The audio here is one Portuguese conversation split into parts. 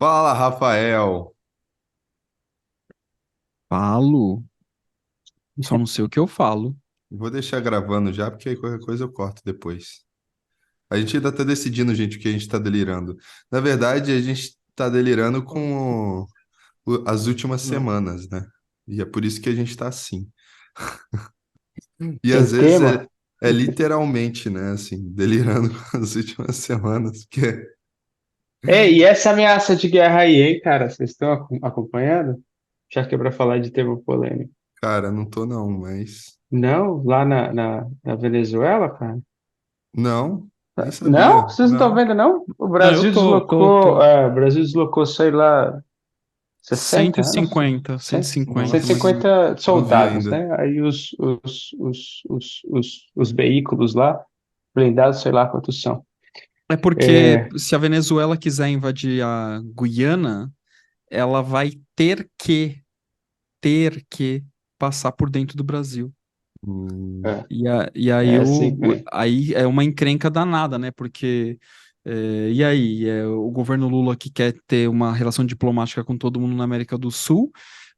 Fala, Rafael. Falo, só não sei o que eu falo. Vou deixar gravando já, porque aí qualquer coisa eu corto depois. A gente ainda tá decidindo, gente, o que a gente tá delirando. Na verdade, a gente tá delirando com as últimas semanas, né? E é por isso que a gente tá assim. E Tem às vezes tema? é literalmente, né? Assim, delirando com as últimas semanas. Porque, Ei, e essa ameaça de guerra aí, hein, cara? Vocês estão acompanhando? Já que é pra falar de tema polêmico. cara, não tô não, mas. Não, lá na Venezuela, cara? Não, nem Não? sabia. Vocês não estão Não. vendo, não? O Não, eu Brasil tô. deslocou, o Brasil deslocou, sei lá, 60, eu não sei, 150, 150, mais ou menos. 150 150 não vi soldados, ainda. né? Aí os veículos lá, blindados, sei lá quantos são. É porque É, se a Venezuela quiser invadir a Guiana, ela vai ter que passar por dentro do Brasil. é, E aí, é assim, cara. aí é uma encrenca danada, né? Porque, e aí, o governo Lula que quer ter uma relação diplomática com todo mundo na América do Sul,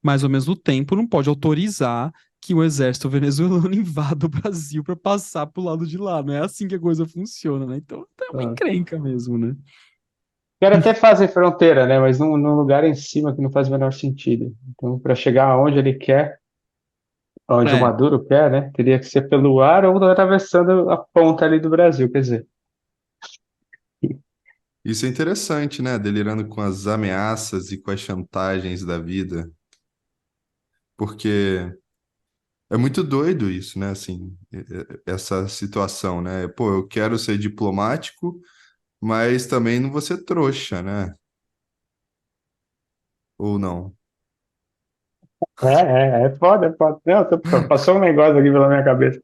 mas ao mesmo tempo não pode autorizar que o exército venezuelano invada o Brasil para passar pro lado de lá. Não é assim que a coisa funciona, né? Então é uma encrenca mesmo, né? Quero até fazer fronteira, né? Mas num lugar em cima que não faz o menor sentido. Então, para chegar aonde ele quer, aonde o É, Maduro quer, né? Teria que ser pelo ar ou atravessando a ponta ali do Brasil. Quer dizer, isso é interessante, né? Delirando com as ameaças e com as chantagens da vida, porque é muito doido isso, né? Assim, essa situação, né? Pô, eu quero ser diplomático, mas também não vou ser trouxa, né? Ou não? é foda, é foda. Não, passou um negócio aqui pela minha cabeça.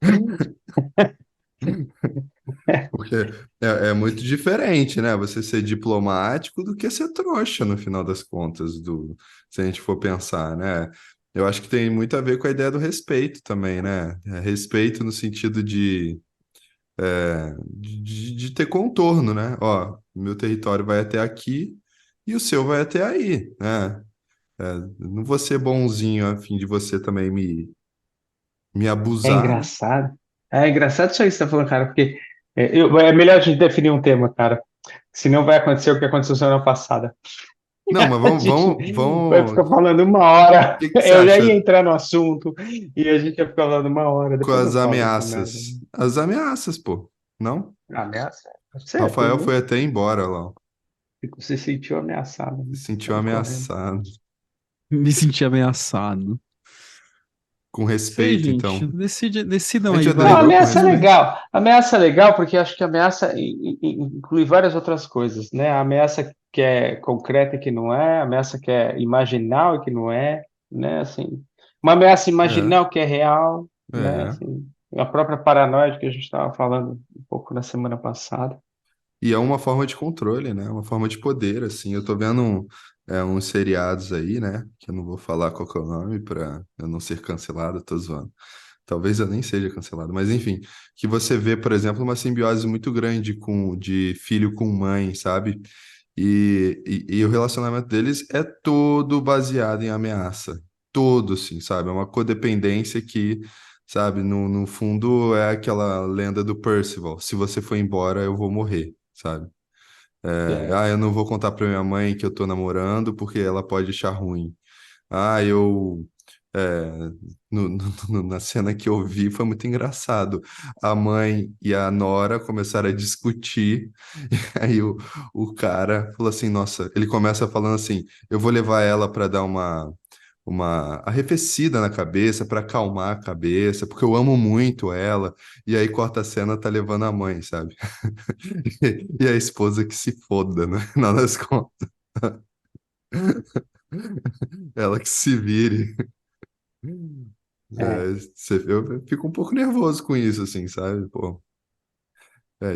Porque é muito diferente, né? Você ser diplomático do que ser trouxa, no final das contas, se a gente for pensar, né? Eu acho que tem muito a ver com a ideia do respeito também, né? Respeito no sentido de ter contorno, né? Ó, meu território vai até aqui e o seu vai até aí, né? Não vou ser bonzinho a fim de você também me É abusar. engraçado. É engraçado isso aí que você tá falando, cara, porque é melhor a gente definir um tema, cara. Senão vai acontecer o que aconteceu semana passada. Não, mas A vamos, gente vamos, vai vamos. ficar O falando uma hora. que que você Eu já ia acha entrar no assunto e a gente ia ficar falando uma hora. com Depois eu as falo dessa merda. ameaças? As ameaças, pô. Não? Ameaça? Pode ser, tudo Rafael bem. foi até embora lá, ó. Você se sentiu ameaçado, Se né? sentiu Saiu correndo. ameaçado. Me senti ameaçado. Com Sei, respeito, gente. então. A Decidam gente aí, já vai. Não, delirou com ameaça é respeito? legal. Ameaça é legal porque acho que ameaça inclui várias outras coisas, né? A ameaça que é concreta e que não é, a ameaça que é imaginal e que não é, né? Assim, uma ameaça É, imaginal que é real, né? é. Assim, a própria paranoia que a gente estava falando um pouco na semana passada. E é uma forma de controle, né? Uma forma de poder, assim. Eu tô vendo uns seriados aí, né? Que eu não vou falar qual que é o nome pra eu não ser cancelado, tô zoando. Talvez eu nem seja cancelado, mas enfim, que você vê, por exemplo, uma simbiose muito grande de filho com mãe, sabe? E o relacionamento deles é todo baseado em ameaça. Todo, assim, sabe? É uma codependência que, sabe, no fundo é aquela lenda do Percival. Se você for embora, eu vou morrer, sabe? É, Eu não vou contar pra minha mãe que eu tô namorando porque ela pode achar ruim. Eu. é, na cena que eu vi foi muito engraçado. A mãe e a nora começaram a discutir. Aí o cara falou assim: Nossa, ele começa falando assim: Eu vou levar ela para dar uma arrefecida na cabeça, para acalmar a cabeça, porque eu amo muito ela. E aí corta a cena, tá levando a mãe, sabe? E a esposa que se foda, né? Nada das contas. Ela que se vire. é. Eu fico um pouco nervoso com isso, assim, sabe? Pô,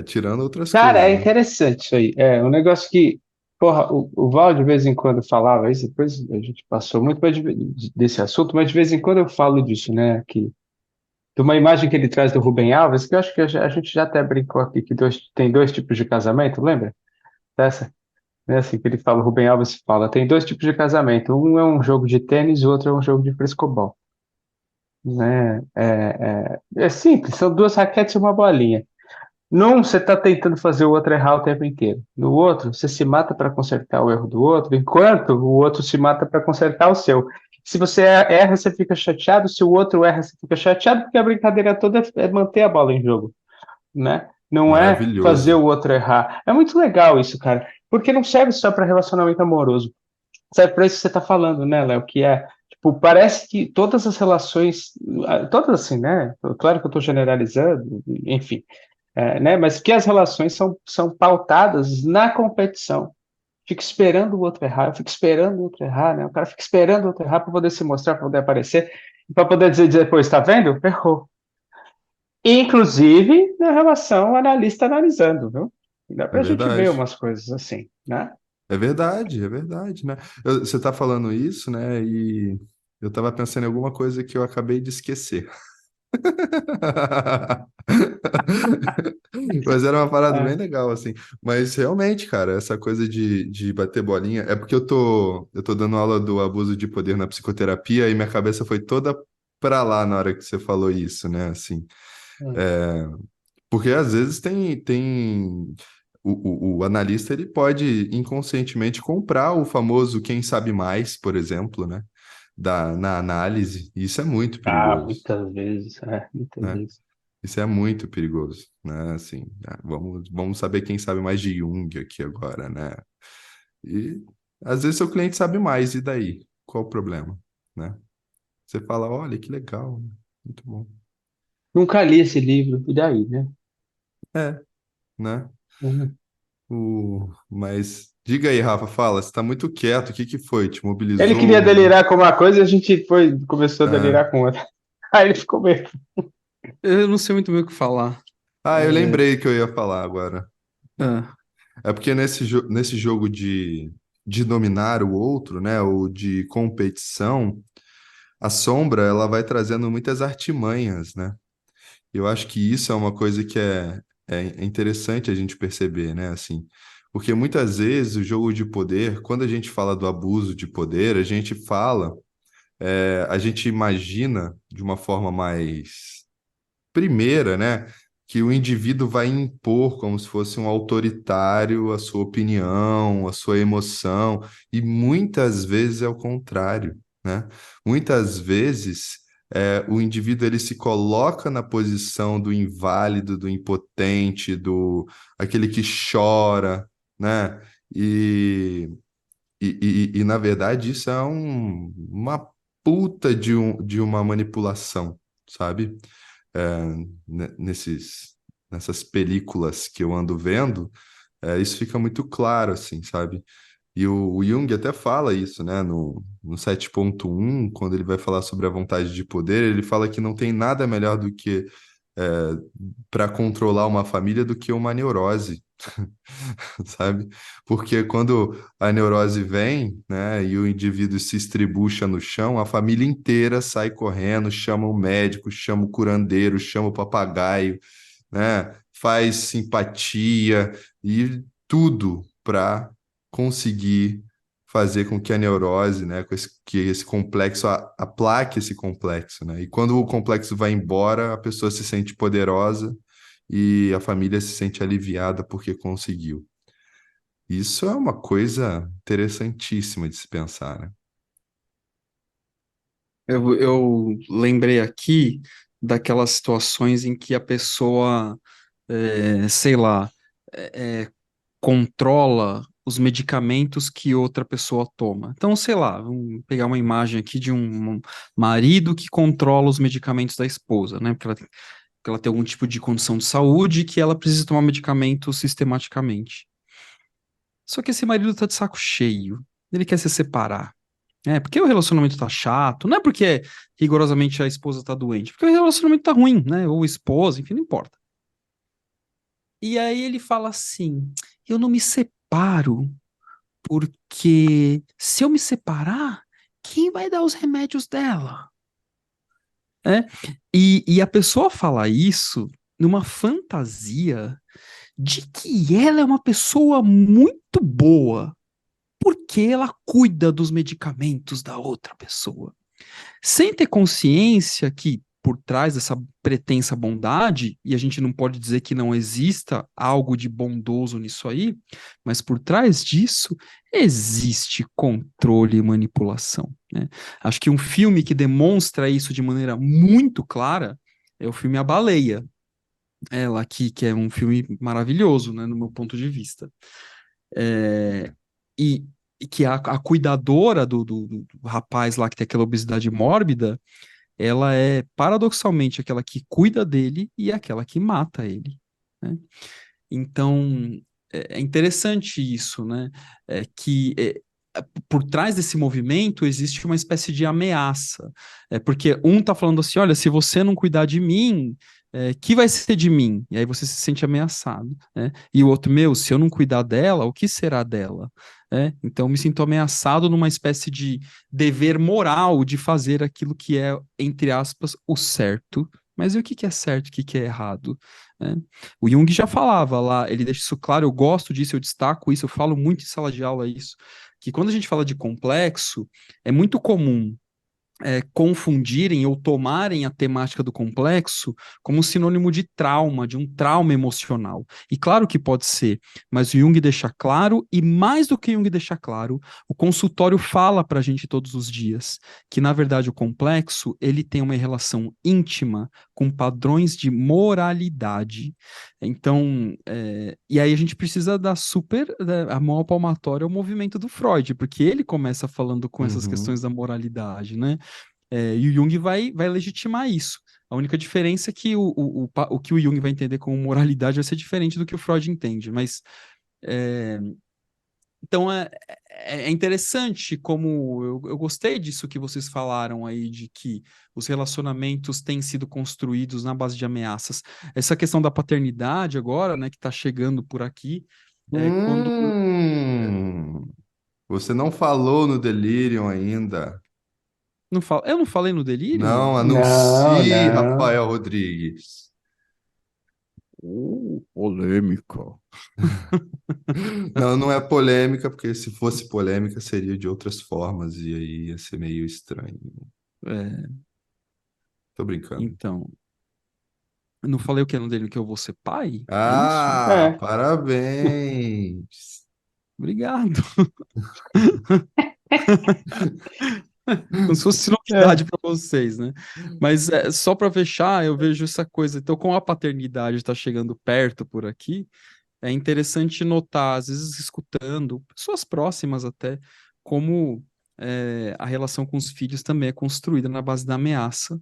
tirando outras Cara, coisas, é né? interessante isso aí. É um negócio que, porra, o Val de vez em quando falava isso, depois a gente passou muito mais desse assunto, mas de vez em quando eu falo disso, né? Que, de uma imagem que ele traz do Rubem Alves, que eu acho que a gente já até brincou aqui, que tem dois tipos de casamento, lembra? Dessa? né? Assim que ele fala, o Rubem Alves fala, tem dois tipos de casamento. Um é um jogo de tênis, o outro é um jogo de frescobol, né? É simples, são duas raquetes e uma bolinha. Num, você está tentando fazer o outro errar o tempo inteiro. No outro, você se mata para consertar o erro do outro, enquanto o outro se mata para consertar o seu. Se você erra, você fica chateado. Se o outro erra, você fica chateado, porque a brincadeira toda é manter a bola em jogo, né? Não é fazer Maravilhoso. o outro errar. É muito legal isso, cara, porque não serve só para relacionamento amoroso. Serve para isso que você está falando, né, Léo? Que é, tipo, parece que todas as relações, todas assim, né? Claro que eu estou generalizando, enfim, né? Mas que as relações são pautadas na competição. Fica esperando o outro errar, eu fico esperando o outro errar, né? O cara fica esperando o outro errar para poder se mostrar, para poder aparecer, para poder dizer depois, está vendo? Errou. Inclusive na relação analista analisando, viu? Dá É para a gente ver verdade. umas coisas assim, né? É verdade, né? Você tá falando isso, né? E eu tava pensando em alguma coisa que eu acabei de esquecer. Mas era uma parada bem É. legal, assim. Mas realmente, cara, essa coisa de bater bolinha. É porque eu tô dando aula do abuso de poder na psicoterapia e minha cabeça foi toda pra lá na hora que você falou isso, né? Assim, Hum. é, porque às vezes tem. O analista ele pode inconscientemente comprar o famoso quem sabe mais, por exemplo, né? Na análise. E isso é muito Ah, perigoso, muitas né? vezes. Isso é muito perigoso, né? Assim, vamos saber quem sabe mais de Jung aqui agora, né? E às vezes seu cliente sabe mais, e daí? Qual o problema, né? Você fala, olha, que legal, né? Muito bom. Nunca li esse livro, e daí, né? É, né? Uhum. Mas diga aí, Rafa, fala, você está muito quieto, o que que foi? Te Ele queria mobilizou? delirar com uma coisa e a gente foi, começou a Ah, delirar com outra. Aí ele ficou meio. Eu não sei muito bem o que falar. ah, eu É, lembrei que eu ia falar agora. ah, É porque nesse jogo de dominar o outro, né, ou de competição, a sombra ela vai trazendo muitas artimanhas, né? Eu acho que isso é uma coisa que é interessante a gente perceber, né? Assim, porque muitas vezes o jogo de poder, quando a gente fala do abuso de poder, a gente fala, a gente imagina de uma forma mais primeira, né? Que o indivíduo vai impor como se fosse um autoritário a sua opinião, a sua emoção, e muitas vezes é o contrário, né? Muitas vezes o indivíduo ele se coloca na posição do inválido, do impotente, do aquele que chora, né? E, na verdade isso é uma puta de uma manipulação, sabe? é, nessas películas que eu ando vendo, isso fica muito claro, assim, sabe? E o Jung até fala isso, né? No 7.1, quando ele vai falar sobre a vontade de poder, ele fala que não tem nada melhor do que para controlar uma família do que uma neurose, sabe? Porque quando a neurose vem, né, e o indivíduo se estribucha no chão, a família inteira sai correndo, chama o médico, chama o curandeiro, chama o papagaio, né? Faz simpatia e tudo para conseguir fazer com que a neurose, né, que esse complexo aplaque esse complexo, né? E quando o complexo vai embora, a pessoa se sente poderosa e a família se sente aliviada porque conseguiu. Isso é uma coisa interessantíssima de se pensar, né? eu lembrei aqui daquelas situações em que a pessoa, sei lá, controla os medicamentos que outra pessoa toma. Então, sei lá, vamos pegar uma imagem aqui de um marido que controla os medicamentos da esposa, né? Porque ela tem algum tipo de condição de saúde que ela precisa tomar medicamento sistematicamente. Só que esse marido tá de saco cheio. Ele quer se separar. É, porque o relacionamento tá chato, não é porque rigorosamente a esposa tá doente, porque o relacionamento tá ruim, né? Ou a esposa, enfim, não importa. E aí ele fala assim: eu não me separo, porque se eu me separar, quem vai dar os remédios dela? É? E a pessoa fala isso numa fantasia de que ela é uma pessoa muito boa. por que ela cuida dos medicamentos da outra pessoa? Sem ter consciência que por trás dessa pretensa bondade, e a gente não pode dizer que não exista algo de bondoso nisso aí, mas por trás disso existe controle e manipulação, né? Acho que um filme que demonstra isso de maneira muito clara é o filme A Baleia. Ela aqui, que é um filme maravilhoso, né, no meu ponto de vista. É, e que a cuidadora do rapaz lá que tem aquela obesidade mórbida, ela é paradoxalmente aquela que cuida dele e aquela que mata ele, né? Então, é interessante isso, né? Por trás desse movimento existe uma espécie de ameaça. Porque um está falando assim: olha, se você não cuidar de mim, que vai ser de mim? E aí você se sente ameaçado, né? E o outro, meu, se eu não cuidar dela, o que será dela? Então, eu me sinto ameaçado numa espécie de dever moral de fazer aquilo que é, entre aspas, o certo. Mas e o que que é certo, o que que é errado, né? O Jung já falava lá, ele deixa isso claro, eu gosto disso, eu destaco isso, eu falo muito em sala de aula isso, que quando a gente fala de complexo, é muito comum confundirem ou tomarem a temática do complexo como sinônimo de trauma, de um trauma emocional. E claro que pode ser, mas o Jung deixa claro, e mais do que Jung deixa claro, o consultório fala para a gente todos os dias que, na verdade, o complexo ele tem uma relação íntima com padrões de moralidade. Então, e aí a gente precisa dar a mão palmatória ao movimento do Freud, porque ele começa falando com essas Uhum. questões da moralidade, né? E o Jung vai legitimar isso. A única diferença é que o que o Jung vai entender como moralidade vai ser diferente do que o Freud entende. Mas é, então é interessante como eu gostei disso que vocês falaram aí, de que os relacionamentos têm sido construídos na base de ameaças. Essa questão da paternidade agora, né, que está chegando por aqui, quando Hum, você não falou no Delirium ainda. eu não falei no delírio? Não Não, anuncie, não. Rafael Rodrigues. Polêmica. Não, não é polêmica, porque se fosse polêmica seria de outras formas e aí ia ser meio estranho. É, Tô brincando. então, eu não falei o que no dele, que eu vou ser pai? É isso? Ah, É. parabéns. Obrigado. Como se fosse É. novidade para vocês, né? Mas só para fechar, eu vejo essa coisa. Então, como a paternidade está chegando perto por aqui, é interessante notar, às vezes escutando, pessoas próximas até, como a relação com os filhos também é construída na base da ameaça,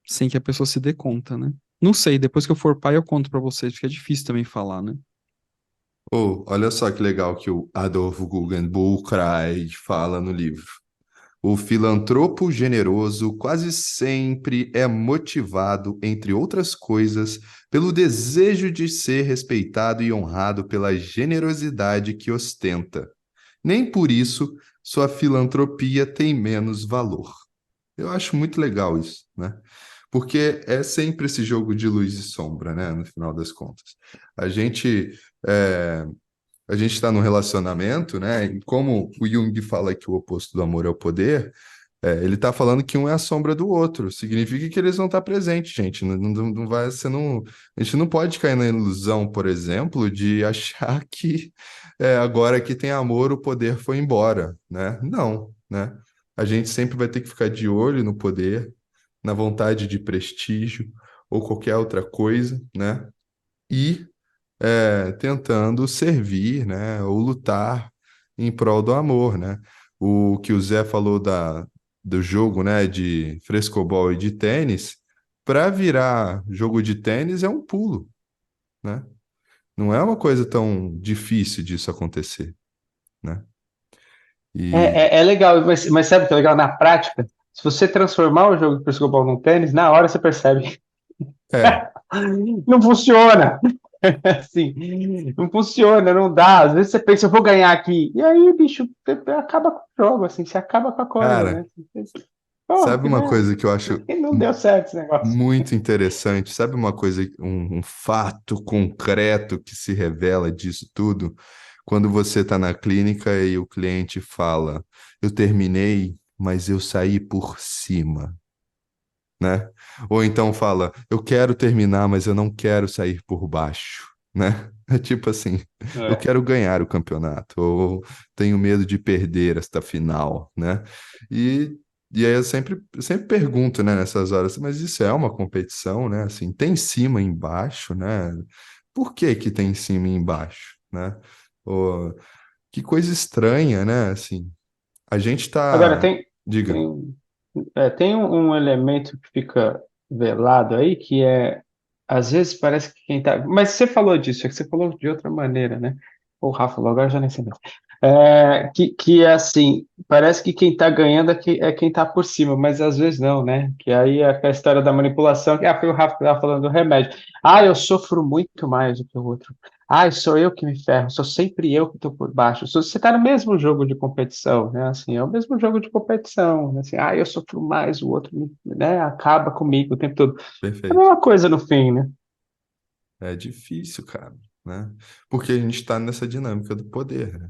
sem que a pessoa se dê conta, né? Não sei, depois que eu for pai, eu conto para vocês, porque é difícil também falar, né? Oh, olha só que legal que o Adolfo Guggenbuchreich fala no livro. O filantropo generoso quase sempre é motivado, entre outras coisas, pelo desejo de ser respeitado e honrado pela generosidade que ostenta. Nem por isso sua filantropia tem menos valor. Eu acho muito legal isso, né? Porque é sempre esse jogo de luz e sombra, né? No final das contas. A gente é, a gente está num relacionamento, né? E como o Jung fala que o oposto do amor é o poder, ele está falando que um é a sombra do outro. Significa que eles vão estar presentes, gente. Não vai, a gente não pode cair na ilusão, por exemplo, de achar que agora que tem amor, o poder foi embora, né? Não, né? A gente sempre vai ter que ficar de olho no poder, na vontade de prestígio ou qualquer outra coisa, né? E tentando servir, né, ou lutar em prol do amor, né? O que o Zé falou do jogo, né, de frescobol e de tênis, para virar jogo de tênis é um pulo, né? Não é uma coisa tão difícil disso acontecer, né? E É legal, mas sabe o que é legal na prática? Se você transformar o jogo de frescobol num tênis, na hora você percebe. é, Não funciona. Assim, não funciona, não dá. Às vezes você pensa, eu vou ganhar aqui. E aí, bicho, acaba com o jogo, assim, você acaba com a coisa, né? cara, Porra, sabe que uma merda. coisa que eu acho Não deu certo esse negócio. muito interessante? Sabe uma coisa, um fato concreto que se revela disso tudo? Quando você está na clínica e o cliente fala, eu terminei, mas eu saí por cima, né? Ou então fala, eu quero terminar, mas eu não quero sair por baixo, né? É tipo assim, eu É. quero ganhar o campeonato, ou tenho medo de perder esta final, né? E, e aí eu sempre pergunto, né, nessas horas, mas isso é uma competição, né? Assim, tem cima e embaixo, né? Por que que tem cima e embaixo, né? Ou, que coisa estranha, né? Assim, a gente Agora, tá... Diga. tem, tem um elemento que fica velado aí, que é, às vezes parece que quem tá. Mas você falou disso, é que você falou de outra maneira, né? O Rafa falou, agora eu já nem sei mais. Que é assim, parece que quem tá ganhando é quem tá por cima, mas às vezes não, né? Que aí é a história da manipulação, que foi o Rafa que estava falando do remédio. Ah, eu sofro muito mais do que o outro. Ah, sou eu que me ferro, sou sempre eu que estou por baixo. Você está no mesmo jogo de competição, né? Assim, é o mesmo jogo de competição, né? Assim, ah, eu sofro mais, o outro, né, acaba comigo o tempo todo. É a Perfeito. mesma coisa no fim, né? É difícil, cara, né? Porque a gente está nessa dinâmica do poder, né?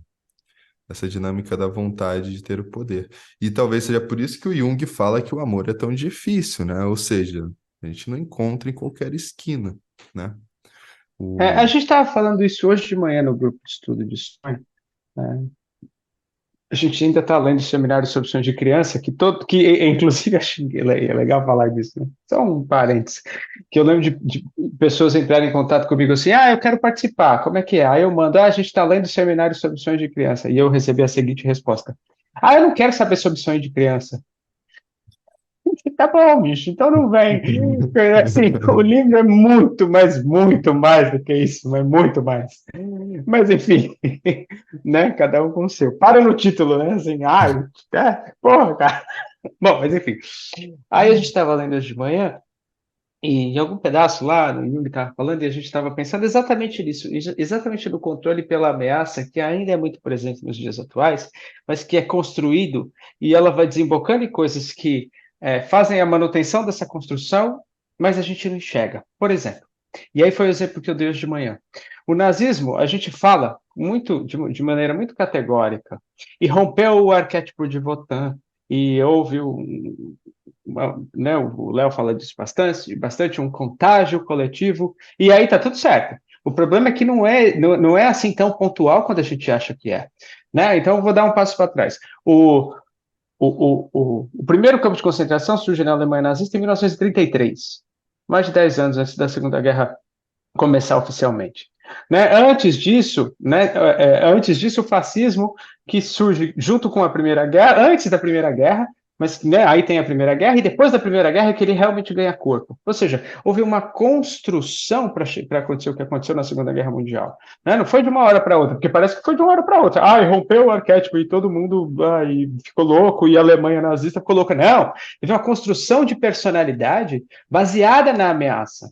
Essa dinâmica da vontade de ter o poder. E talvez seja por isso que o Jung fala que o amor é tão difícil, né? Ou seja, a gente não encontra em qualquer esquina, né? A O... gente estava falando isso hoje de manhã no grupo de estudo de sonho, né? A gente ainda está lendo o seminário sobre sonhos de criança, inclusive acho que é legal falar disso, né? Só um parênteses, que eu lembro de pessoas entrarem em contato comigo assim, ah, eu quero participar, como é que é? Aí eu mando, a gente está lendo o seminário sobre sonhos de criança, e eu recebi a seguinte resposta, ah, eu não quero saber sobre sonho de criança. Tá bom, bicho, então não vem. Assim, o livro é muito mais do que isso, mas muito mais. Mas enfim, né? Cada um com o seu. Para no título, né? Assim, porra, cara. Bom, mas enfim. Aí a gente estava lendo hoje de manhã, e em algum pedaço lá, o Jung estava falando, e a gente estava pensando exatamente nisso, exatamente no controle pela ameaça, que ainda é muito presente nos dias atuais, mas que é construído, e ela vai desembocando em coisas que fazem a manutenção dessa construção, mas a gente não enxerga. Por exemplo, e aí foi o exemplo que eu dei hoje de manhã. O nazismo, a gente fala muito de maneira muito categórica, e rompeu o arquétipo de Wotan, e houve né, o Léo fala disso bastante, um contágio coletivo, e aí tá tudo certo. O problema é que não é assim tão pontual quando a gente acha que é. Né? Então, eu vou dar um passo para trás. O primeiro campo de concentração surge na Alemanha nazista em 1933, mais de 10 anos antes da Segunda Guerra começar oficialmente. Antes disso, o fascismo que surge junto com a Primeira Guerra, antes da Primeira Guerra, mas né, aí tem a Primeira Guerra, e depois da Primeira Guerra é que ele realmente ganha corpo. Ou seja, houve uma construção para acontecer o que aconteceu na Segunda Guerra Mundial. Né? Não foi de uma hora para outra, porque parece que foi de uma hora para outra. Rompeu o arquétipo e todo mundo ficou louco, e a Alemanha nazista ficou louca. Não, teve uma construção de personalidade baseada na ameaça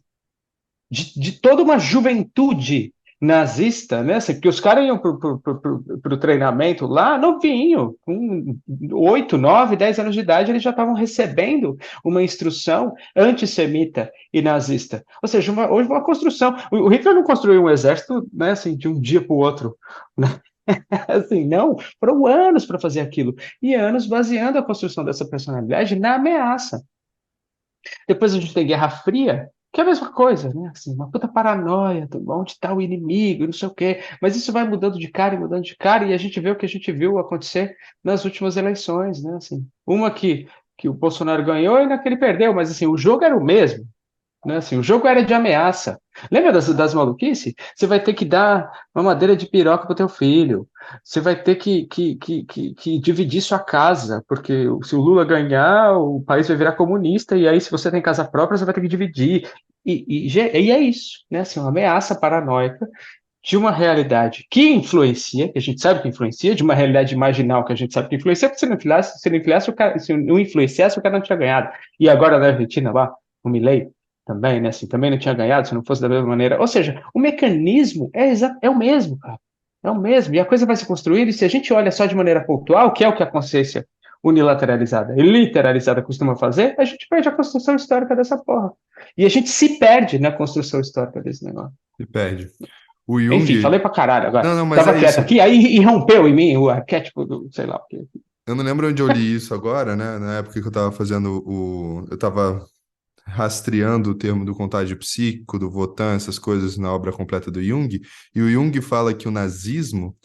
de toda uma juventude nazista, né? Assim, porque os caras iam para o treinamento lá novinho, com 8, 9, 10 anos de idade, eles já estavam recebendo uma instrução antissemita e nazista. Ou seja, houve uma construção. O Hitler não construiu um exército, né, assim, de um dia para o outro. Né? Assim, não, foram anos para fazer aquilo. E anos baseando a construção dessa personalidade na ameaça. Depois a gente tem Guerra Fria, que é a mesma coisa, né? Assim, uma puta paranoia, onde está o inimigo, não sei o quê. Mas isso vai mudando de cara e mudando de cara, e a gente vê o que a gente viu acontecer nas últimas eleições, né? Assim, uma que o Bolsonaro ganhou e na que ele perdeu, mas assim, o jogo era o mesmo. Né? Assim, o jogo era de ameaça. Lembra das maluquices? Você vai ter que dar uma madeira de piroca para o teu filho. Você vai ter que dividir sua casa, porque se o Lula ganhar, o país vai virar comunista, e aí, se você tem casa própria, você vai ter que dividir. E é isso, né? Assim, uma ameaça paranoica de uma realidade que influencia, que a gente sabe que influencia, de uma realidade marginal que a gente sabe que influencia, porque se não influenciasse, o cara não tinha ganhado. E agora na Argentina, lá, o Milei, também, né? Assim, também não tinha ganhado se não fosse da mesma maneira. Ou seja, o mecanismo é o mesmo, cara. É o mesmo. E a coisa vai se construindo, e se a gente olha só de maneira pontual, que é o que a consciência unilateralizada e literalizada costuma fazer, a gente perde a construção histórica dessa porra. E a gente se perde na construção histórica desse negócio. Se perde. O Enfim, Jung. falei pra caralho agora. Não, não, mas Tava é quieto isso. aqui, aí irrompeu em mim o arquétipo do, sei lá o quê. Eu não lembro onde eu li isso agora, né? Na época que eu estava fazendo o. Eu estava rastreando o termo do contágio psíquico, do Votan, essas coisas na obra completa do Jung, e o Jung fala que o nazismo,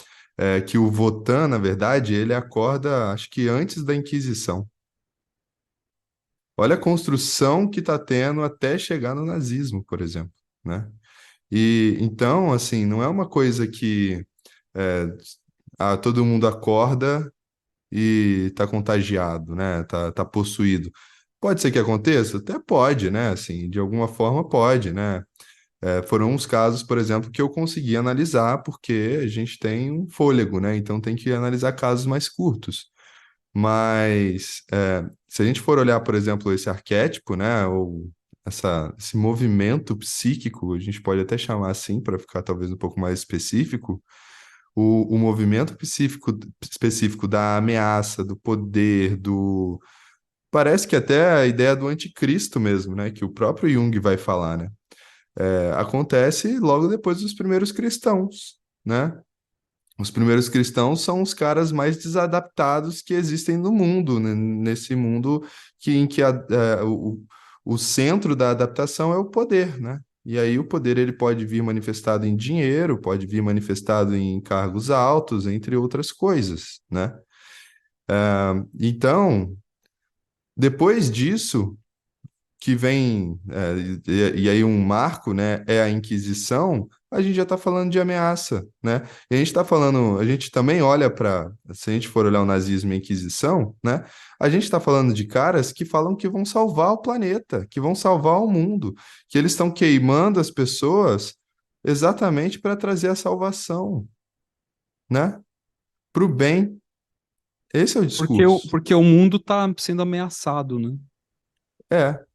que o Votan, na verdade, ele acorda, acho que antes da Inquisição. Olha a construção que está tendo até chegar no nazismo, por exemplo, né? E então, assim, não é uma coisa que é, todo mundo acorda e está contagiado, né? Tá possuído. Pode ser que aconteça? Até pode, né? Assim, de alguma forma pode, né? Foram uns casos, por exemplo, que eu consegui analisar, porque a gente tem um fôlego, né? Então tem que analisar casos mais curtos. Mas se a gente for olhar, por exemplo, esse arquétipo, né? Ou esse movimento psíquico, a gente pode até chamar assim, para ficar talvez um pouco mais específico, o movimento específico da ameaça, do poder, do. Parece que até a ideia do anticristo mesmo, né? Que o próprio Jung vai falar, né? Acontece logo depois dos primeiros cristãos, né? Os primeiros cristãos são os caras mais desadaptados que existem no mundo, né? Nesse mundo em que o centro da adaptação é o poder, né? E aí o poder ele pode vir manifestado em dinheiro, pode vir manifestado em cargos altos, entre outras coisas, né? Então, depois disso, que vem, e aí um marco, né, é a Inquisição, a gente já está falando de ameaça, né? E a gente está falando, a gente também olha para, se a gente for olhar o nazismo e a Inquisição, né, a gente está falando de caras que falam que vão salvar o planeta, que vão salvar o mundo, que eles estão queimando as pessoas exatamente para trazer a salvação, né? Para o bem. Esse é o discurso. Porque o mundo está sendo ameaçado, né?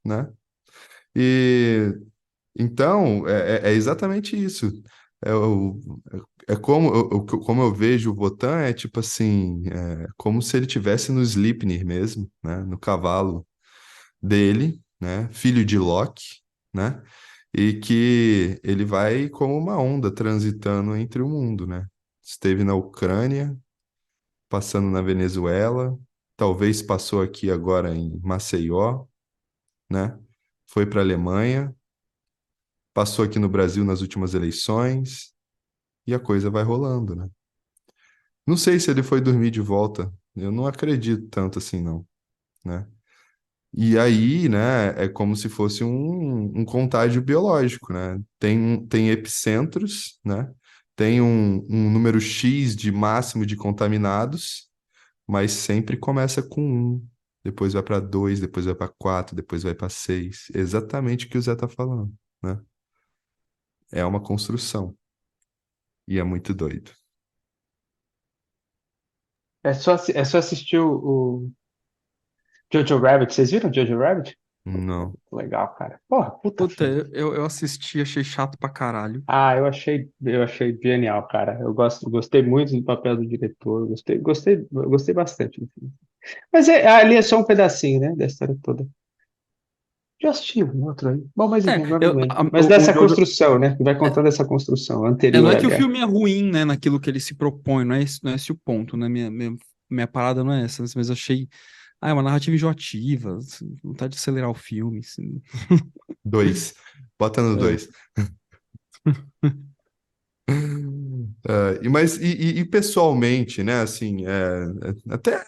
Né? E então, é exatamente isso. É, o, como eu vejo o Votan, é tipo assim, como se ele tivesse no Sleipnir mesmo, né? No cavalo dele, né? Filho de Loki, né? E que ele vai como uma onda transitando entre o mundo, né? Esteve na Ucrânia, passando na Venezuela, talvez passou aqui agora em Maceió, né? Foi para a Alemanha, passou aqui no Brasil nas últimas eleições e a coisa vai rolando, né? Não sei se ele foi dormir de volta. Eu não acredito tanto assim, não, né? E aí, né, é como se fosse um contágio biológico, né? Tem epicentros, né? Tem um número X de máximo de contaminados, mas sempre começa com um, depois vai para dois, depois vai para quatro, depois vai para seis. Exatamente o que o Zé tá falando, né? É uma construção e é muito doido. É só assistir o Jojo Rabbit. Vocês viram Jojo Rabbit? Não. Legal, cara. Porra, puta Puta, filme. eu assisti, achei chato pra caralho. Ah, eu achei genial, cara. Gostei muito do papel do diretor. Gostei bastante do filme. Mas ali é só um pedacinho, né, da história toda. Já assisti um outro aí. Bom, mas enfim, agora não lembro. Mas O dessa Jojo. construção, né? Que vai contando essa construção Não anterior é que o ali. filme é ruim, né, naquilo que ele se propõe, não é esse o ponto, né? Minha parada não é essa, mas eu achei. Ah, é uma narrativa enjoativa, assim, vontade de acelerar o filme, assim. Dois. Bota no É. dois. E pessoalmente, né? Assim, até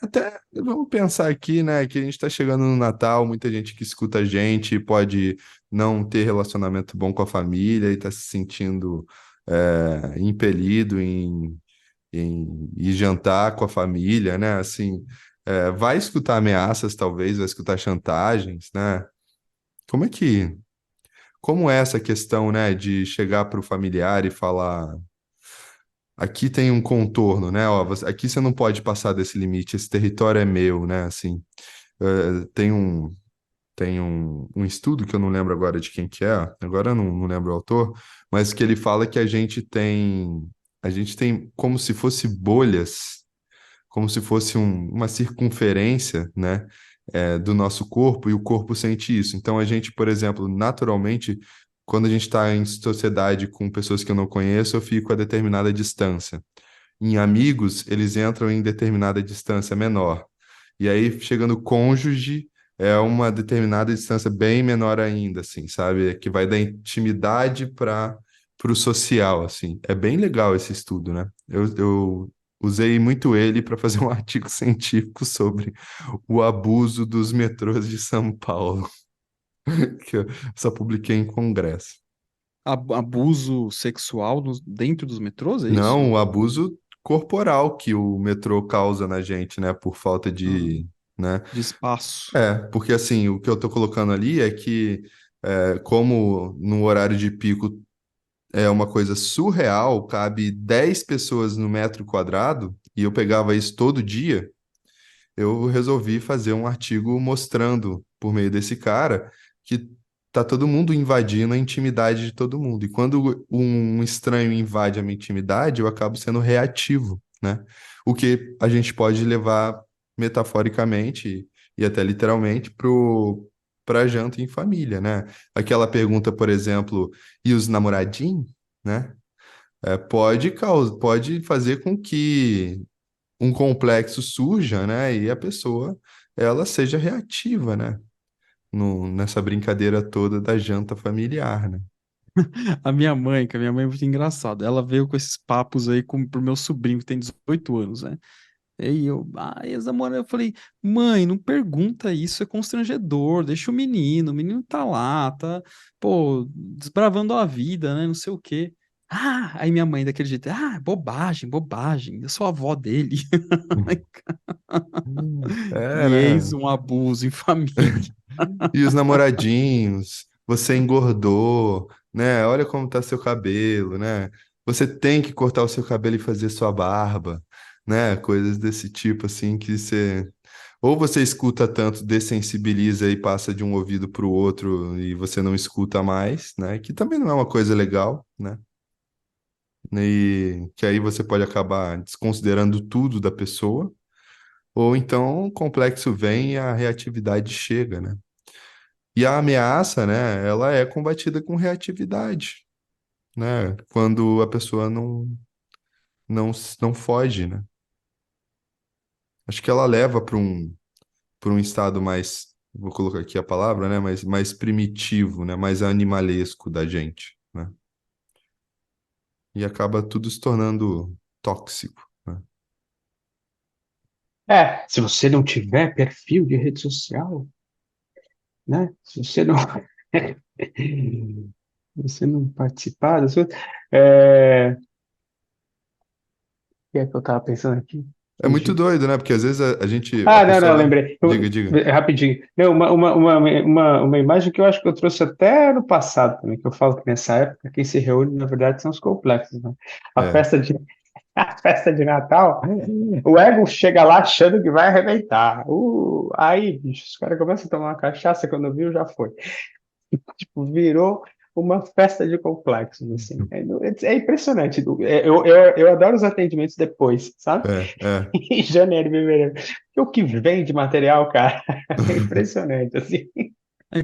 vamos pensar aqui, né? Que a gente está chegando no Natal, muita gente que escuta a gente pode não ter relacionamento bom com a família e está se sentindo impelido em ir jantar com a família, né? Assim, vai escutar ameaças, talvez, vai escutar chantagens, né? Como é que Como é essa questão, né, de chegar para o familiar e falar, aqui tem um contorno, né? Ó, aqui você não pode passar desse limite, esse território é meu, né? Assim, tem um estudo que eu não lembro agora de quem que é, agora eu não lembro o autor, mas que ele fala que a gente tem como se fosse bolhas, como se fosse uma circunferência, né? Do nosso corpo, e o corpo sente isso. Então, a gente, por exemplo, naturalmente quando a gente está em sociedade com pessoas que eu não conheço, eu fico a determinada distância. Em amigos, eles entram em determinada distância menor. E aí, chegando cônjuge, é uma determinada distância bem menor ainda, assim, sabe? Que vai da intimidade para o social, assim. É bem legal esse estudo, né? Eu usei muito ele para fazer um artigo científico sobre o abuso dos metrôs de São Paulo, que eu só publiquei em congresso. Abuso sexual dentro dos metrôs, é Não, isso? o abuso corporal que o metrô causa na gente, né? Por falta Ah, de, né? de espaço. Porque assim, o que eu tô colocando ali é que, como no horário de pico é uma coisa surreal, cabe 10 pessoas no metro quadrado, e eu pegava isso todo dia, eu resolvi fazer um artigo mostrando, por meio desse cara, que tá todo mundo invadindo a intimidade de todo mundo. E quando um estranho invade a minha intimidade, eu acabo sendo reativo, né? O que a gente pode levar metaforicamente e até literalmente para janta em família, né? Aquela pergunta, por exemplo, e os namoradinhos, né? Pode fazer com que um complexo surja, né? E a pessoa ela seja reativa, né? Nessa brincadeira toda da janta familiar, né? A minha mãe, que a minha mãe é muito engraçada, ela veio com esses papos aí pro meu sobrinho que tem 18 anos, né? E eu, ex-namorado, eu falei, mãe, não pergunta isso, é constrangedor, deixa o menino tá lá, tá, pô, desbravando a vida, né, não sei o quê. Aí minha mãe daquele jeito, bobagem, bobagem, eu sou a avó dele. E eis Né? um abuso em família. E os namoradinhos, você engordou, né? Olha como tá seu cabelo, né? Você tem que cortar o seu cabelo e fazer sua barba, né? Coisas desse tipo, assim, que você. Ou você escuta tanto, dessensibiliza e passa de um ouvido para o outro e você não escuta mais, né? Que também não é uma coisa legal, né? E que aí você pode acabar desconsiderando tudo da pessoa, ou então o complexo vem e a reatividade chega, né? E a ameaça, né, ela é combatida com reatividade, né? Quando a pessoa não foge, né? Acho que ela leva para um estado mais, vou colocar aqui a palavra, né, mais primitivo, né, mais animalesco da gente, né? E acaba tudo se tornando tóxico, né? Se você não tiver perfil de rede social, né? Se você não, você não participar das coisas. O que é que eu estava pensando aqui? É muito Fugiu. doido, né? Porque às vezes a Não, pessoa não, ela... lembrei. Diga, diga. Rapidinho. Não, uma imagem que eu acho que eu trouxe até no passado também, que eu falo que nessa época quem se reúne, na verdade, são os complexos, né? A É. festa de, a festa de Natal, o ego chega lá achando que vai arrebentar. Aí, bicho, os caras começam a tomar uma cachaça, quando viu, já foi. Tipo, virou uma festa de complexos, assim. É impressionante. Eu adoro os atendimentos depois, sabe? É. Em janeiro, fevereiro. O que vem de material, cara, é impressionante, assim.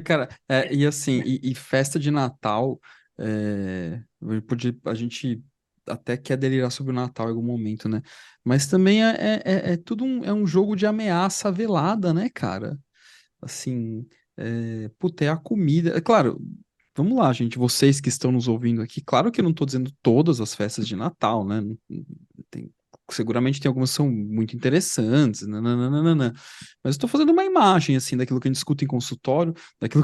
Cara, e assim, e festa de Natal, a gente até quer delirar sobre o Natal em algum momento, né? Mas também é tudo é um jogo de ameaça velada, né, cara? Assim, puta, é a comida. É claro, vamos lá, gente, vocês que estão nos ouvindo aqui, claro que eu não tô dizendo todas as festas de Natal, né? Tem, seguramente tem algumas que são muito interessantes, nananana, mas eu tô fazendo uma imagem, assim, daquilo que a gente escuta em consultório, daquilo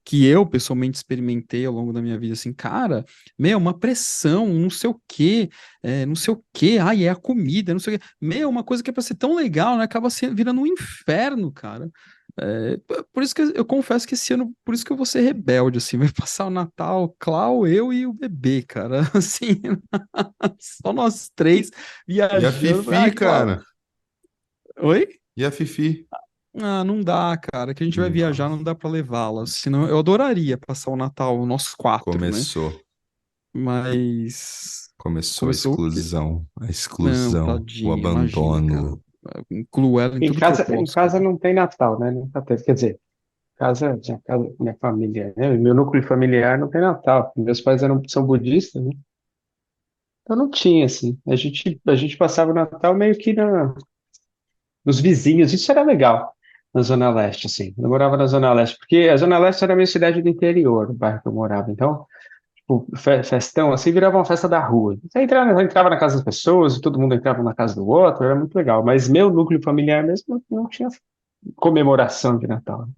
que eu pessoalmente experimentei ao longo da minha vida, assim, cara, uma pressão, não sei o quê, não sei o quê, é a comida, não sei o quê, uma coisa que é pra ser tão legal, né? Acaba virando um inferno, cara. Por isso que eu confesso que esse ano, por isso que eu vou ser rebelde, assim, vai passar o Natal, Clau, eu e o bebê, cara, assim, só nós três E a viajando. Fifi, Clau, cara? oi? E a Fifi? Não dá, cara, que a gente vai viajar, Nossa, não dá pra levá-la, senão eu adoraria passar o Natal, nós quatro, né? começou. Mas Começou começou o quê? a Não, exclusão, o tadinha, imagina, cara, abandono. eu incluo ela em Em tudo que eu casa, em posso, cara. casa não tem Natal, né? Nunca teve. Quer dizer, Tinha casa, minha família, né? Meu núcleo familiar não tem Natal. Meus pais são budistas, né? Então não tinha, assim. A gente passava o Natal meio que nos vizinhos. Isso era legal na Zona Leste, assim. Eu morava na Zona Leste, porque a Zona Leste era a minha cidade do interior, o bairro que eu morava. Então, tipo, festão, assim, virava uma festa da rua. Você entrava na casa das pessoas, todo mundo entrava na casa do outro, era muito legal. Mas meu núcleo familiar mesmo não tinha comemoração de Natal.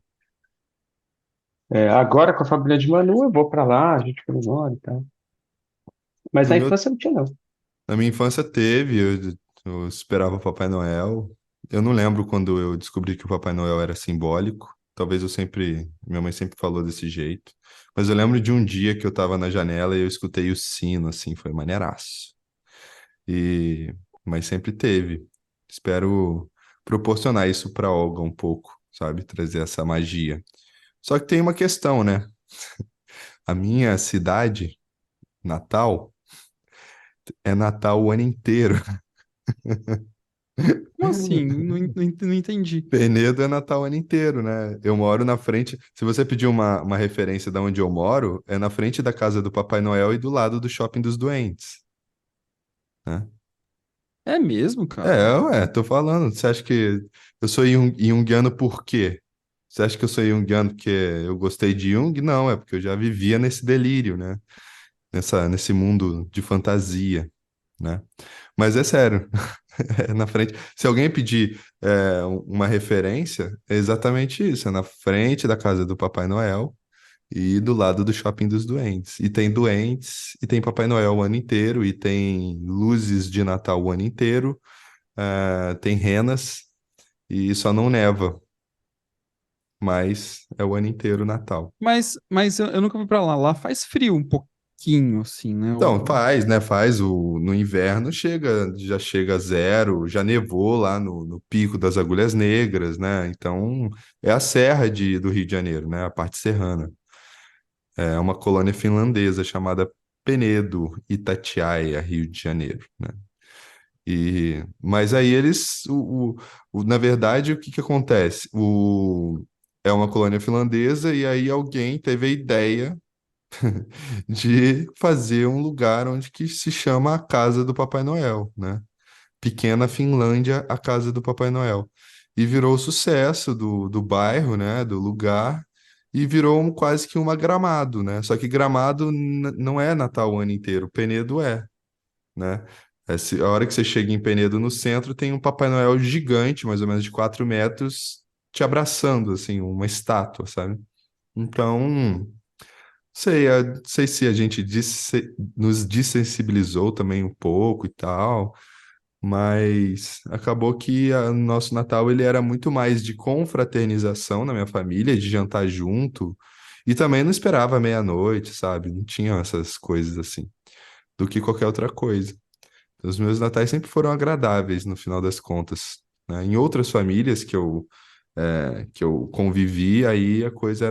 Agora, com a família de Manu, eu vou pra lá, a gente comemora e tal. Mas No na meu, infância não tinha, não. na minha infância teve, eu esperava o Papai Noel. Eu não lembro quando eu descobri que o Papai Noel era simbólico. Talvez minha mãe sempre falou desse jeito. Mas eu lembro de um dia que eu tava na janela e eu escutei o sino, assim, foi maneiraço. E, mas sempre teve. Espero proporcionar isso para Olga um pouco, sabe? Trazer essa magia. Só que tem uma questão, né? A minha cidade, Natal, é Natal o ano inteiro. Como assim? Não entendi. Penedo é Natal o ano inteiro, né? Eu moro na frente. Se você pedir uma referência de onde eu moro, é na frente da casa do Papai Noel e do lado do Shopping dos Doentes, né? É mesmo, É, cara? ué, tô falando. Você acha que eu sou junguiano por quê? Você acha que eu sou junguiano porque eu gostei de Jung? Não, é porque eu já vivia nesse delírio, né? Nesse mundo de fantasia, né? Mas é sério, é na frente. Se alguém pedir uma referência, é exatamente isso. É na frente da casa do Papai Noel e do lado do Shopping dos Doentes. E tem doentes, e tem Papai Noel o ano inteiro, e tem luzes de Natal o ano inteiro, tem renas, e só não neva, mas é o ano inteiro Natal. Mas eu nunca fui pra lá. Lá faz frio um pouquinho, assim, né? Então, faz, né? No inverno já chega a zero, já nevou lá no Pico das Agulhas Negras, né? Então, é a serra do Rio de Janeiro, né? A parte serrana. É uma colônia finlandesa chamada Penedo, Itatiaia, Rio de Janeiro, né? Mas aí na verdade, o que que acontece? É uma colônia finlandesa e aí alguém teve a ideia de fazer um lugar onde que se chama a Casa do Papai Noel, né? Pequena Finlândia, a Casa do Papai Noel. E virou o sucesso do bairro, né? Do lugar. E virou quase que uma Gramado, né? Só que Gramado não é Natal o ano inteiro, Penedo é, né? A hora que você chega em Penedo no centro, tem um Papai Noel gigante, mais ou menos de 4 metros, te abraçando, assim, uma estátua, sabe? Então, sei se a gente nos dessensibilizou também um pouco e tal, mas acabou que o nosso Natal ele era muito mais de confraternização na minha família, de jantar junto, e também não esperava meia-noite, sabe? Não tinha essas coisas assim, do que qualquer outra coisa. Os meus natais sempre foram agradáveis no final das contas, né? Em outras famílias que eu convivi, aí a coisa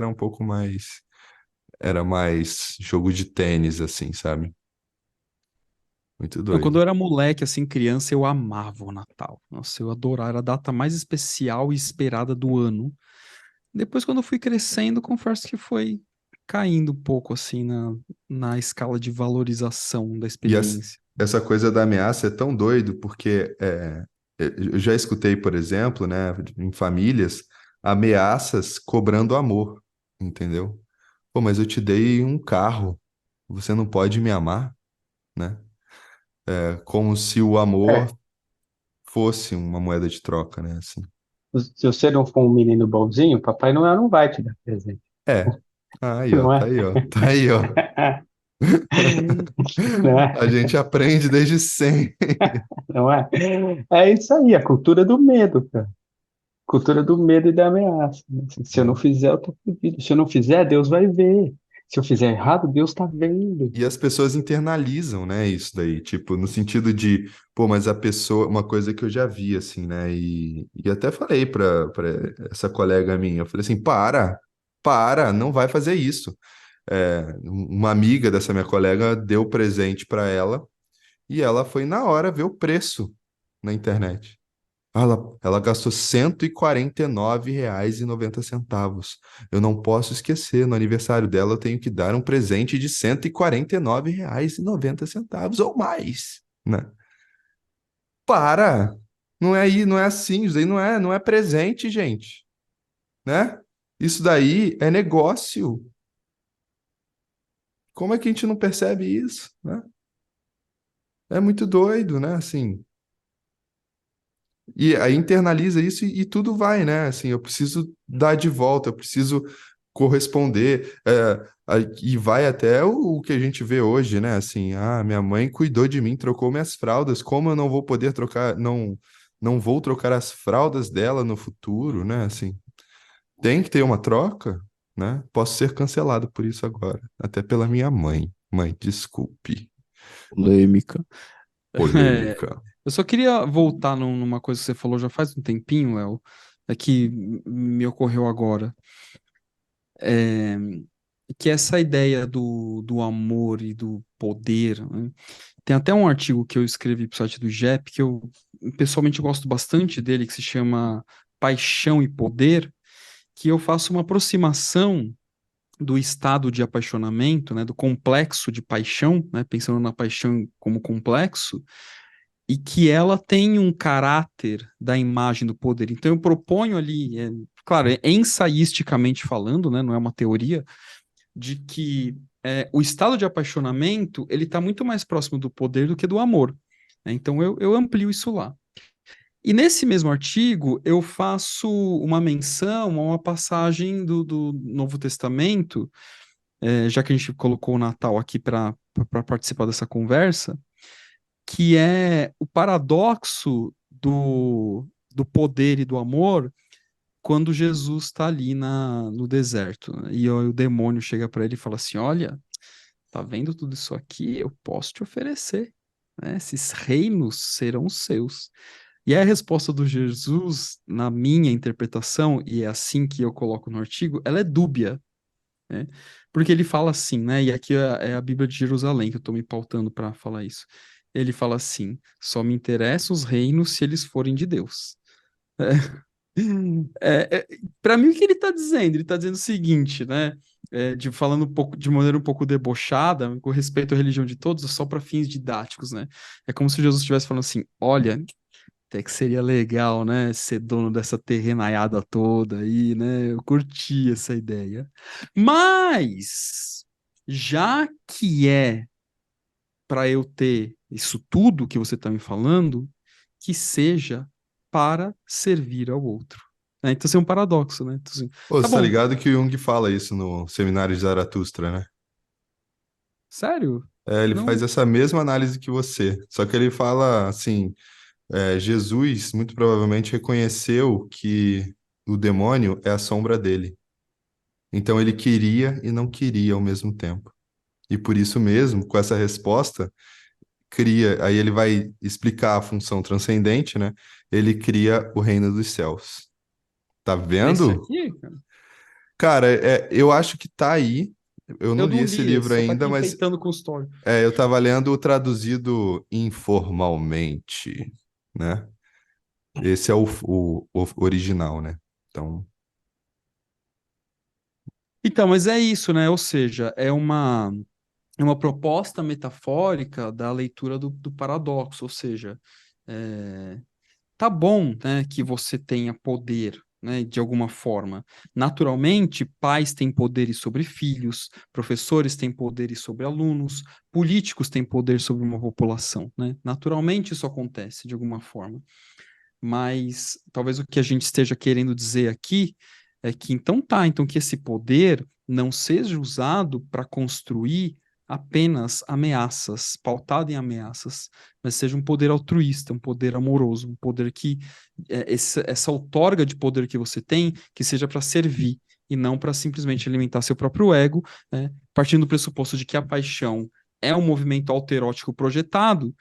era mais jogo de tênis, assim, sabe? Muito Não, quando doido. eu era moleque, assim, criança, eu amava o Natal. Nossa, eu adorava, era a data mais especial e esperada do ano. Depois, quando eu fui crescendo, confesso que foi caindo um pouco, assim, na escala de valorização da E experiência. essa coisa da ameaça é tão doido, porque eu já escutei, por exemplo, né, em famílias, ameaças cobrando amor, entendeu? Pô, mas eu te dei um carro, você não pode me amar, né? É como se o amor É, fosse uma moeda de troca, né? Assim. se você não for um menino bonzinho, Papai Noel não vai te dar presente, É. Aí, ó, não tá é? aí, ó, tá aí, ó. Não é? A gente aprende desde sempre. Não é? É isso aí, a cultura do medo, cara. Cultura do medo e da ameaça, né? Assim, se eu não fizer, eu tô fudido. Se eu não fizer, Deus vai ver. Se eu fizer errado, Deus tá vendo. E as pessoas internalizam, né, isso daí, tipo, no sentido de, pô, mas a pessoa, uma coisa que eu já vi, assim, né, e até falei pra essa colega minha, eu falei assim, não vai fazer isso. Uma amiga dessa minha colega deu presente pra ela e ela foi na hora ver o preço na internet. Ela gastou R$ 149,90. Eu não posso esquecer, no aniversário dela eu tenho que dar um presente de R$ 149,90 ou mais, né? Para! Não é aí, não é assim, isso daí não é presente, gente, né? Isso daí é negócio. Como é que a gente não percebe isso, né? É muito doido, né? Assim, e aí internaliza isso e tudo vai, né? Assim, eu preciso dar de volta, eu preciso corresponder. E vai até o que a gente vê hoje, né? Assim, minha mãe cuidou de mim, trocou minhas fraldas. Como eu não vou poder trocar, não vou trocar as fraldas dela no futuro, né? Assim, tem que ter uma troca, né? Posso ser cancelado por isso agora, até pela minha mãe. Mãe, desculpe. Polêmica. É, Polêmica. eu só queria voltar numa coisa que você falou já faz um tempinho, Léo, é que me ocorreu agora. É, que essa ideia do amor e do poder, né? Tem até um artigo que eu escrevi para o site do IGEP, que eu pessoalmente gosto bastante dele, que se chama Paixão e Poder, que eu faço uma aproximação do estado de apaixonamento, né, do complexo de paixão, né, pensando na paixão como complexo, e que ela tem um caráter da imagem do poder. Então eu proponho ali, claro, ensaísticamente falando, né, não é uma teoria, de que o estado de apaixonamento ele está muito mais próximo do poder do que do amor, né? Então eu amplio isso lá. E nesse mesmo artigo eu faço uma menção a uma passagem do Novo Testamento, já que a gente colocou o Natal aqui para participar dessa conversa, que é o paradoxo do poder e do amor quando Jesus está ali no deserto, né? E o demônio chega para ele e fala assim: Olha, tá vendo tudo isso aqui? Eu posso te oferecer, né? Esses reinos serão seus. E a resposta do Jesus, na minha interpretação, e é assim que eu coloco no artigo, ela é dúbia, né? Porque ele fala assim, né? E aqui é a Bíblia de Jerusalém que eu estou me pautando para falar isso. Ele fala assim: só me interessam os reinos se eles forem de Deus. Para mim, o que ele está dizendo? Ele está dizendo o seguinte, né? Falando um pouco, de maneira um pouco debochada, com respeito à religião de todos, só para fins didáticos, né? É como se Jesus estivesse falando assim: olha, até que seria legal, né? Ser dono dessa terrenaiada toda aí, né? Eu curti essa ideia. Mas, já que é para eu ter isso tudo que você está me falando, que seja para servir ao outro. Né? Então, isso é um paradoxo, né? Então, assim, Pô, tá você tá bom, ligado que o Jung fala isso no Seminário de Zaratustra, né? sério? Ele faz Não. essa mesma análise que você, só que ele fala assim, Jesus muito provavelmente reconheceu que o demônio é a sombra dele. Então ele queria e não queria ao mesmo tempo. E por isso mesmo, com essa resposta, aí ele vai explicar a função transcendente, né? Ele cria o reino dos céus. Tá Nesse vendo? aqui, cara, Cara, eu acho que tá aí. Eu não eu li não esse li esse, livro só tá aqui ainda, mas enfeitando com story. eu tava lendo o traduzido informalmente, né? Esse é o original, né? Então, Então, mas é isso, né? Ou seja, é uma proposta metafórica da leitura do paradoxo, ou seja, é, tá bom, né, que você tenha poder, né, de alguma forma. Naturalmente, pais têm poderes sobre filhos, professores têm poderes sobre alunos, políticos têm poder sobre uma população, né? Naturalmente isso acontece de alguma forma. Mas talvez o que a gente esteja querendo dizer aqui é que então que esse poder não seja usado para construir apenas ameaças, pautado em ameaças, mas seja um poder altruísta, um poder amoroso, um poder que essa outorga de poder que você tem, que seja para servir e não para simplesmente alimentar seu próprio ego, né? Partindo do pressuposto de que a paixão é um movimento autoerótico projetado,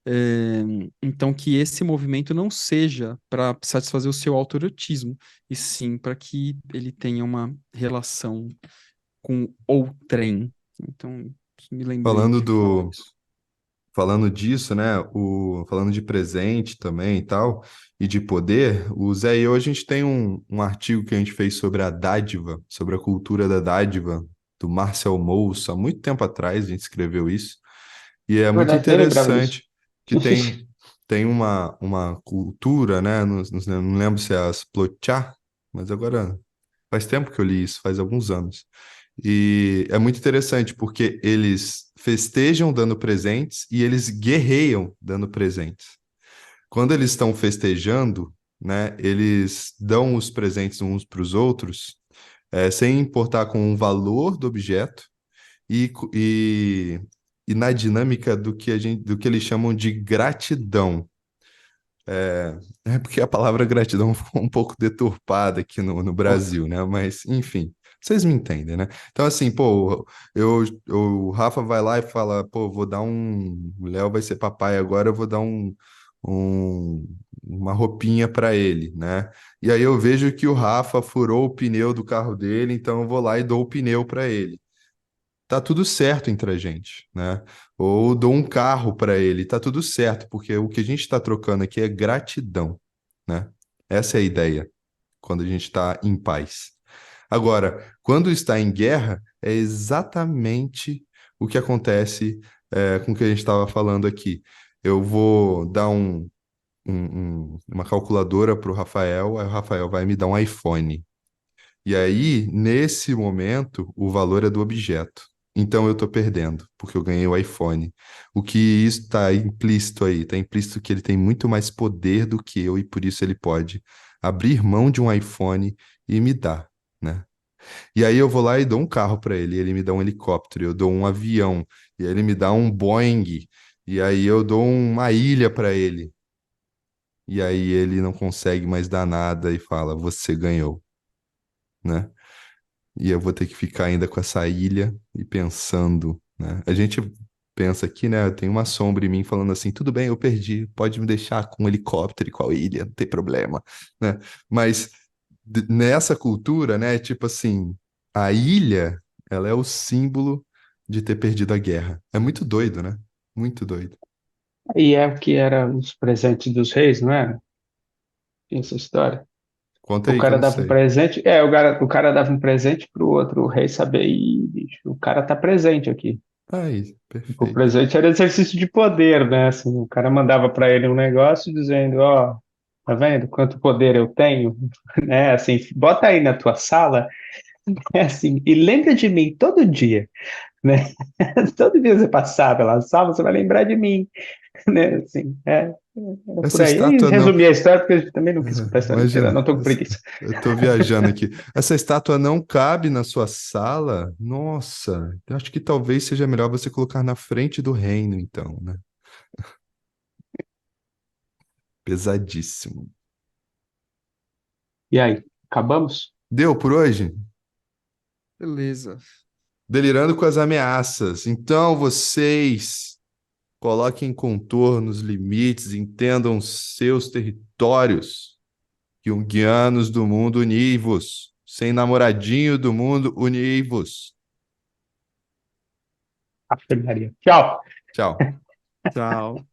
é, então, que esse movimento não seja para satisfazer o seu autoerotismo, e sim para que ele tenha uma relação com outrem. Então, me lembrei falando de falar do, isso. falando disso, né? Falando de presente também e tal, e de poder, o Zé e eu, a gente tem um artigo que a gente fez sobre a dádiva, sobre a cultura da dádiva, do Marcel Mauss, há muito tempo atrás, a gente escreveu isso. E é É muito verdade, nem lembrava disso. interessante que tem uma cultura, né? Não lembro se é as Plochá, mas agora faz tempo que eu li isso, faz alguns anos. E é muito interessante porque eles festejam dando presentes e eles guerreiam dando presentes. Quando eles estão festejando, né, eles dão os presentes uns para os outros, sem importar com o valor do objeto e, e na dinâmica do que eles chamam de gratidão. É porque a palavra gratidão ficou um pouco deturpada aqui no Brasil, né? Mas, enfim, vocês me entendem, né? Então, assim, pô, o Rafa vai lá e fala, pô, vou dar um. O Léo vai ser papai agora, eu vou dar um- uma roupinha para ele, né? E aí eu vejo que o Rafa furou o pneu do carro dele, então eu vou lá e dou o pneu para ele. Tá tudo certo entre a gente, né? Ou dou um carro para ele, tá tudo certo, porque o que a gente está trocando aqui é gratidão, né? Essa é a ideia quando a gente está em paz. Agora, quando está em guerra, é exatamente o que acontece com o que a gente estava falando aqui. Eu vou dar uma calculadora para o Rafael, aí o Rafael vai me dar um iPhone. E aí, nesse momento, o valor é do objeto. Então eu estou perdendo, porque eu ganhei o iPhone. O que isso está implícito aí? Está implícito que ele tem muito mais poder do que eu e por isso ele pode abrir mão de um iPhone e me dar, né? E aí eu vou lá e dou um carro para ele, e ele me dá um helicóptero, eu dou um avião, e aí ele me dá um Boeing, e aí eu dou uma ilha para ele. E aí ele não consegue mais dar nada e fala: "Você ganhou", né? E eu vou ter que ficar ainda com essa ilha e pensando, né? A gente pensa aqui, né? Tem uma sombra em mim falando assim: tudo bem, eu perdi, pode me deixar com um helicóptero e com a ilha, não tem problema, né? Mas nessa cultura, né? Tipo assim, a ilha, ela é o símbolo de ter perdido a guerra. É muito doido, né? Muito doido. E é o que era os presentes dos reis, não era? Tinha essa história. Conta O aí que eu cara não dava um sei. presente, o cara dava um presente pro outro rei saber, ih, bicho, o cara tá presente aqui. Aí, O perfeito. presente era exercício de poder, né? Assim, o cara mandava para ele um negócio dizendo, ó, tá vendo quanto poder eu tenho, né? Assim, bota aí na tua sala, é assim, e lembra de mim todo dia, né? Todo dia você passar pela sala, você vai lembrar de mim, né? Assim, é por Essa aí. Aí estátua não. resumi a história porque eu também não quis contar a história inteira, Imagina, não tô com preguiça. eu tô viajando aqui. Essa estátua não cabe na sua sala? Nossa, eu acho que talvez seja melhor você colocar na frente do reino, então, né? Pesadíssimo. E aí, acabamos? Deu por hoje? Beleza. Delirando com as ameaças. Então, vocês coloquem contornos, limites, entendam seus territórios. Junguianos do mundo, univos. Sem namoradinho do mundo, univos. Ave Maria. Tchau. Tchau. Tchau.